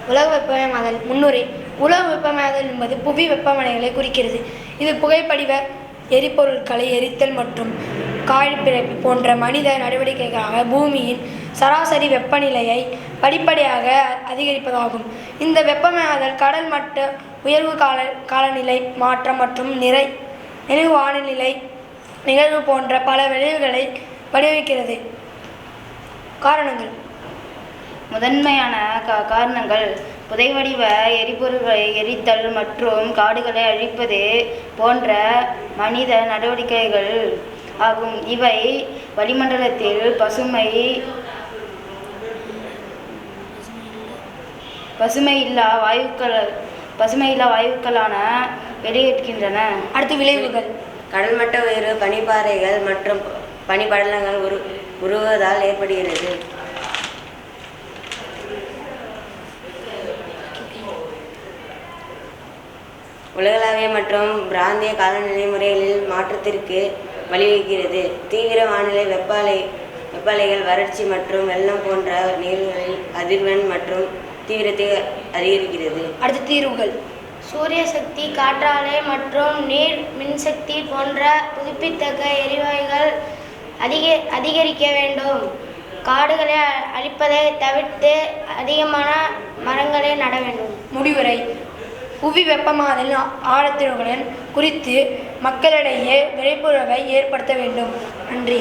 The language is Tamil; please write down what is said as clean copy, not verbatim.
உலக வெப்பமயமாதல் முன்னுரை. உலக வெப்பமயமாதல் என்பது புவி வெப்பமடைதலை குறிக்கிறது. இது புகைப்படிவ எரிபொருட்களை எரித்தல் மற்றும் காழ்ப்பிறப்பு போன்ற மனித நடவடிக்கைகளாக பூமியின் சராசரி வெப்பநிலையை படிப்படியாக அதிகரிப்பதாகும். இந்த வெப்பமயமாதல் கடல் மட்ட உயர்வு, காலநிலை மாற்றம் மற்றும் நினைவு வானிலை நிகழ்வு போன்ற பல விளைவுகளை வடிவமைக்கிறது. காரணங்கள். முதன்மையான காரணங்கள் புதைவடிவ எரிபொருள்களை எரித்தல் மற்றும் காடுகளை அழிப்பது போன்ற மனித நடவடிக்கைகள் ஆகும். இவை வளிமண்டலத்தில் பசுமையில்லா வாயுக்களான வெளியேற்றுகின்றன. அடுத்து விளைவுகள். கடல்மட்ட உயர்வு பனிப்பாறைகள் மற்றும் பனிப்படலங்கள் உருகுவதால் ஏற்படுகிறது. உலகளாவிய மற்றும் பிராந்திய காலநிலை முறைகளில் மாற்றத்திற்கு வழிவகுக்கிறது. தீவிர வானிலை, வெப்பாலைகள், வறட்சி மற்றும் வெள்ளம் போன்ற நிகழ்வுகளில் அதிர்வெண் மற்றும் தீவிரத்தை அதிகரிக்கிறது. அடுத்த தீர்வுகள். சூரிய சக்தி, காற்றாலை மற்றும் நீர் மின்சக்தி போன்ற புதுப்பித்தக்க எரிவாயுகள் அதிகரிக்க வேண்டும். காடுகளை அழிப்பதை தவிர்த்து அதிகமான மரங்களை நட வேண்டும். முடிவுரை. புவி வெப்பமாதல் ஆழத்தினுடன் குறித்து மக்களிடையே விழிப்புணர்வை ஏற்படுத்த வேண்டும். நன்றி.